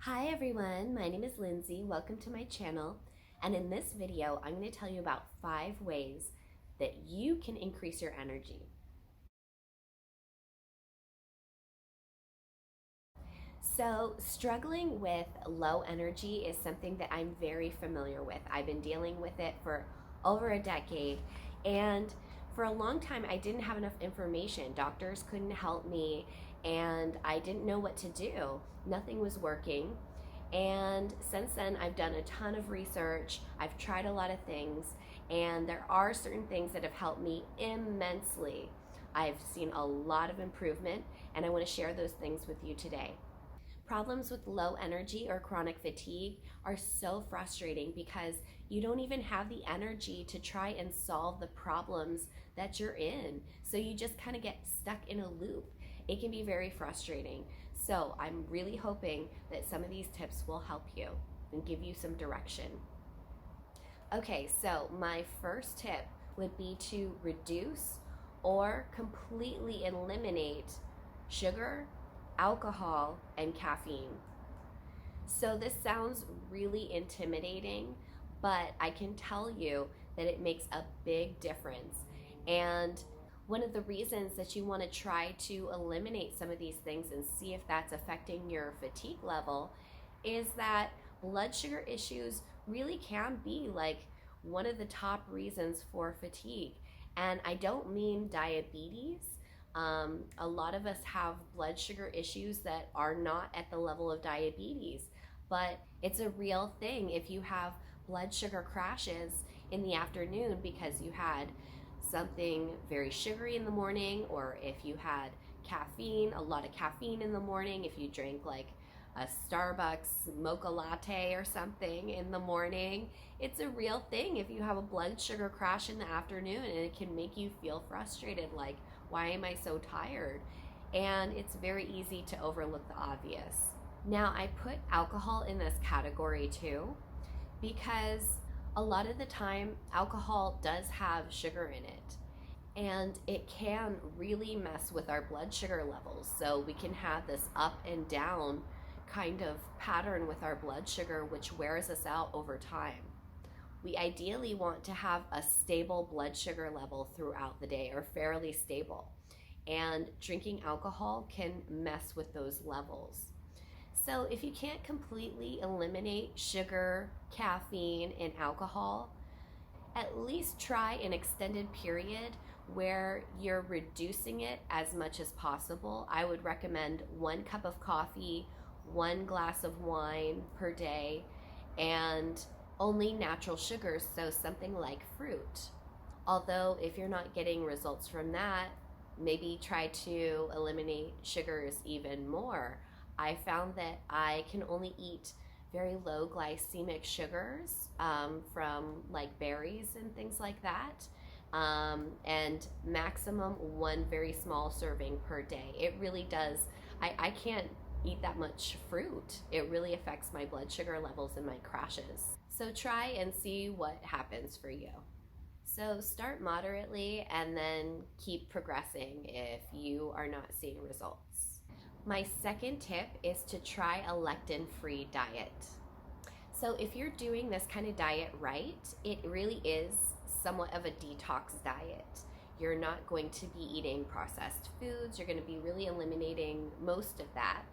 Hi everyone, my name is Lindsay. Welcome to my channel. And in this video, I'm going to tell you about 5 ways that you can increase your energy. So, struggling with low energy is something that I'm very familiar with. I've been dealing with it for over a decade, and for a long time, I didn't have enough information. Doctors couldn't help me, and I didn't know what to do. Nothing was working. And since then, I've done a ton of research. I've tried a lot of things, and there are certain things that have helped me immensely. I've seen a lot of improvement, and I want to share those things with you today. Problems with low energy or chronic fatigue are so frustrating because you don't even have the energy to try and solve the problems that you're in. So you just kind of get stuck in a loop. It can be very frustrating. So I'm really hoping that some of these tips will help you and give you some direction. Okay, so my first tip would be to reduce or completely eliminate sugar, alcohol, and caffeine. So this sounds really intimidating, but I can tell you that it makes a big difference. And one of the reasons that you want to try to eliminate some of these things and see if that's affecting your fatigue level is that blood sugar issues really can be like one of the top reasons for fatigue. And I don't mean diabetes. A lot of us have blood sugar issues that are not at the level of diabetes, but it's a real thing if you have blood sugar crashes in the afternoon because you had something very sugary in the morning, or if you had caffeine, a lot of caffeine in the morning, if you drink like a Starbucks mocha latte or something in the morning. It's a real thing if you have a blood sugar crash in the afternoon, and it can make you feel frustrated, like, why am I so tired? And it's very easy to overlook the obvious. Now, I put alcohol in this category too because a lot of the time alcohol does have sugar in it, and it can really mess with our blood sugar levels. So we can have this up and down kind of pattern with our blood sugar, which wears us out over time. We ideally want to have a stable blood sugar level throughout the day, or fairly stable. And drinking alcohol can mess with those levels. So if you can't completely eliminate sugar, caffeine, and alcohol, at least try an extended period where you're reducing it as much as possible. I would recommend 1 cup of coffee, 1 glass of wine per day, and only natural sugars, so something like fruit. Although if you're not getting results from that, maybe try to eliminate sugars even more. I found that I can only eat very low glycemic sugars from like berries and things like that, and maximum 1 very small serving per day. It really does. I can't eat that much fruit. It really affects my blood sugar levels and my crashes. So try and see what happens for you. So start moderately and then keep progressing if you are not seeing results. My second tip is to try a lectin-free diet. So if you're doing this kind of diet right, it really is somewhat of a detox diet. You're not going to be eating processed foods. You're going to be really eliminating most of that.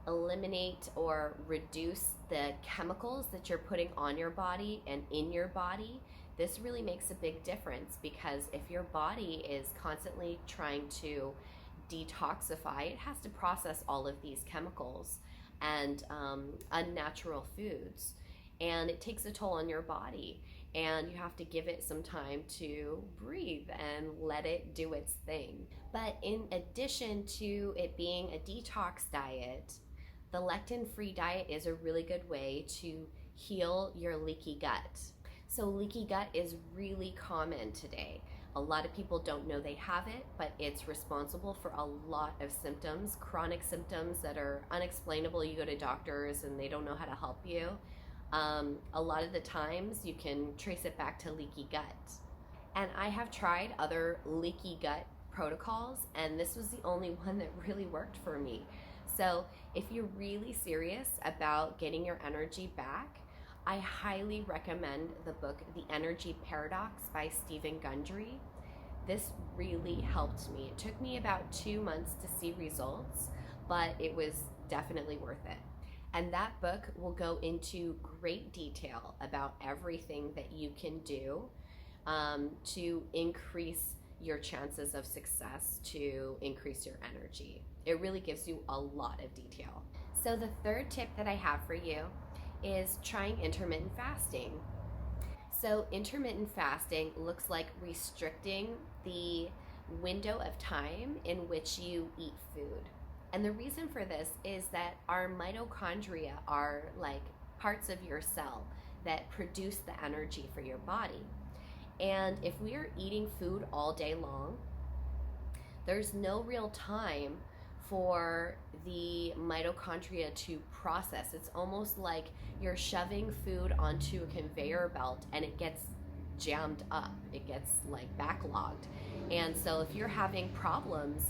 Eliminate or reduce the chemicals that you're putting on your body and in your body. This really makes a big difference, because if your body is constantly trying to detoxify, it has to process all of these chemicals and unnatural foods, and it takes a toll on your body, and you have to give it some time to breathe and let it do its thing. But in addition to it being a detox diet, the lectin-free diet is a really good way to heal your leaky gut. So leaky gut is really common today. A lot of people don't know they have it, but it's responsible for a lot of symptoms, chronic symptoms that are unexplainable. You go to doctors and they don't know how to help you. A lot of the times you can trace it back to leaky gut. And I have tried other leaky gut protocols, and this was the only one that really worked for me. So if you're really serious about getting your energy back, I highly recommend the book The Energy Paradox by Stephen Gundry. This really helped me. It took me about 2 months to see results, but it was definitely worth it. And that book will go into great detail about everything that you can do to increase your chances of success, to increase your energy. It really gives you a lot of detail. So, the third tip that I have for you is trying intermittent fasting. So, intermittent fasting looks like restricting the window of time in which you eat food. And the reason for this is that our mitochondria are like parts of your cell that produce the energy for your body. And if we are eating food all day long, there's no real time for the mitochondria to process. It's almost like you're shoving food onto a conveyor belt and it gets jammed up, it gets like backlogged. And so if you're having problems,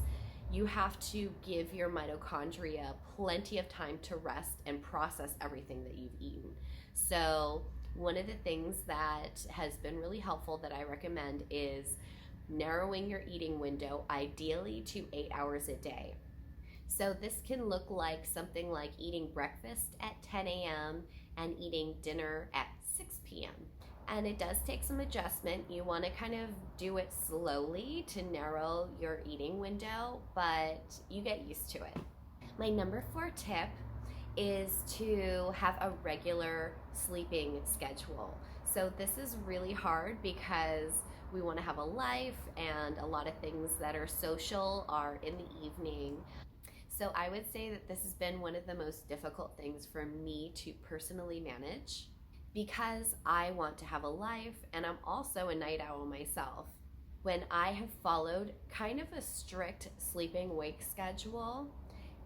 you have to give your mitochondria plenty of time to rest and process everything that you've eaten. So one of the things that has been really helpful that I recommend is narrowing your eating window, ideally to 8 hours a day. So this can look like something like eating breakfast at 10 a.m. and eating dinner at 6 p.m. And it does take some adjustment. You want to kind of do it slowly to narrow your eating window, but you get used to it. My number 4 tip is to have a regular sleeping schedule. So this is really hard because we want to have a life and a lot of things that are social are in the evening. So I would say that this has been one of the most difficult things for me to personally manage because I want to have a life and I'm also a night owl myself. When I have followed kind of a strict sleeping wake schedule,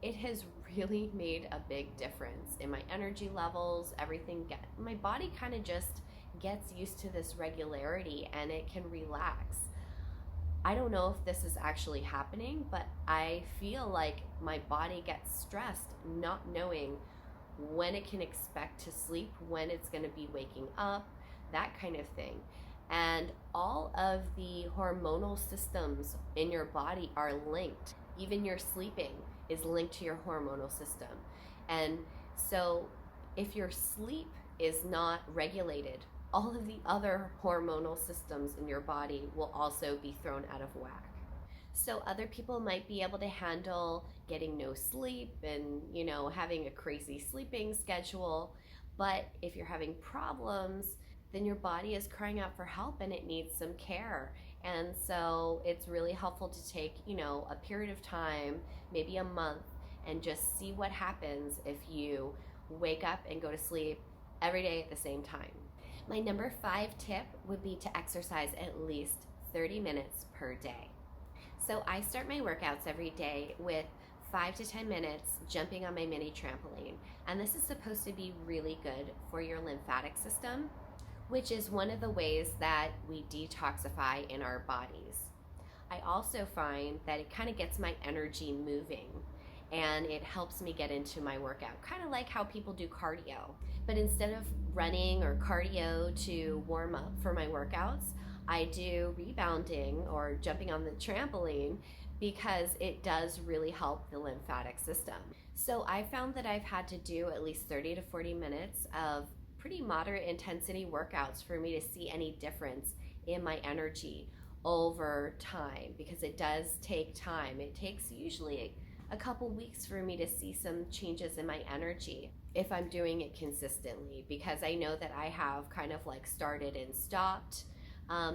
it has really made a big difference in my energy levels, everything. My body kind of just gets used to this regularity and it can relax. I don't know if this is actually happening, but I feel like my body gets stressed not knowing when it can expect to sleep, when it's going to be waking up, that kind of thing. And all of the hormonal systems in your body are linked. Even your sleeping is linked to your hormonal system. And so if your sleep is not regulated, all of the other hormonal systems in your body will also be thrown out of whack. So other people might be able to handle getting no sleep and, having a crazy sleeping schedule. But if you're having problems, then your body is crying out for help and it needs some care. And so it's really helpful to take, a period of time, maybe a month, and just see what happens if you wake up and go to sleep every day at the same time. My number 5 tip would be to exercise at least 30 minutes per day. So I start my workouts every day with 5 to 10 minutes jumping on my mini trampoline. And this is supposed to be really good for your lymphatic system, which is one of the ways that we detoxify in our bodies. I also find that it kind of gets my energy moving and it helps me get into my workout, kind of like how people do cardio. But instead of running or cardio to warm up for my workouts, I do rebounding or jumping on the trampoline because it does really help the lymphatic system. So I found that I've had to do at least 30 to 40 minutes of pretty moderate intensity workouts for me to see any difference in my energy over time, because it does take time. It takes usually a couple weeks for me to see some changes in my energy if I'm doing it consistently, because I know that I have kind of like started and stopped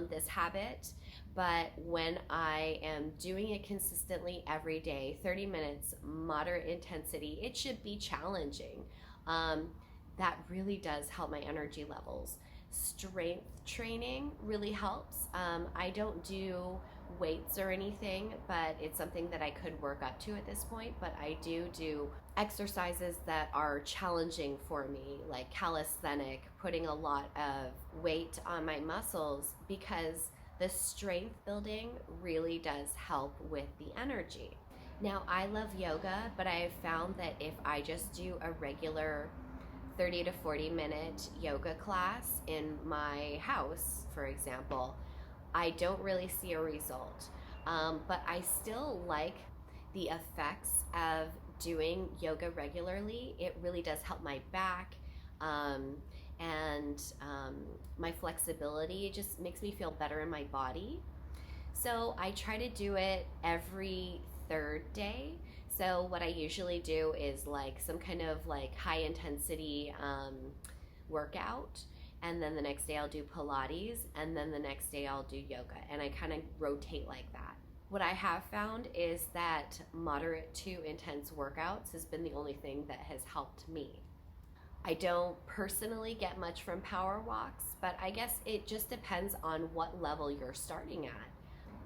this habit. But when I am doing it consistently every day, 30 minutes, moderate intensity, it should be challenging. That really does help my energy levels. Strength training really helps. I don't do weights or anything, but it's something that I could work up to at this point. But I do exercises that are challenging for me, like calisthenic, putting a lot of weight on my muscles, because the strength building really does help with the energy. Now, I love yoga, but I have found that if I just do a regular 30 to 40-minute yoga class in my house, for example, I don't really see a result. But I still like the effects of doing yoga regularly. It really does help my back, um, and my flexibility. It just makes me feel better in my body. So I try to do it every third day. So what I usually do is like some kind of like high intensity workout, and then the next day I'll do Pilates, and then the next day I'll do yoga, and I kind of rotate like that. What I have found is that moderate to intense workouts has been the only thing that has helped me. I don't personally get much from power walks, but I guess it just depends on what level you're starting at.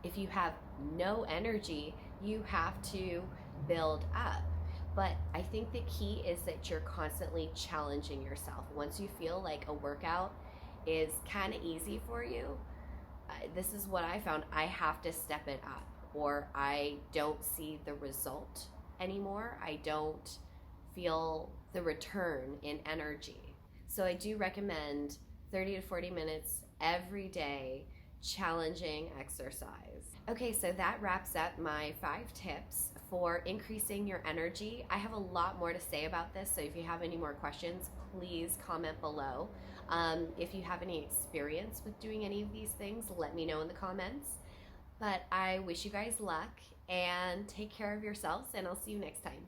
If you have no energy, you have to build up. But I think the key is that you're constantly challenging yourself. Once you feel like a workout is kind of easy for you, this is what I found. I have to step it up, or I don't see the result anymore. I don't feel the return in energy. So I do recommend 30 to 40 minutes every day, challenging exercise. Okay, so that wraps up my 5 tips for increasing your energy. I have a lot more to say about this, so if you have any more questions, please comment below. If you have any experience with doing any of these things, let me know in the comments. But I wish you guys luck and take care of yourselves, and I'll see you next time.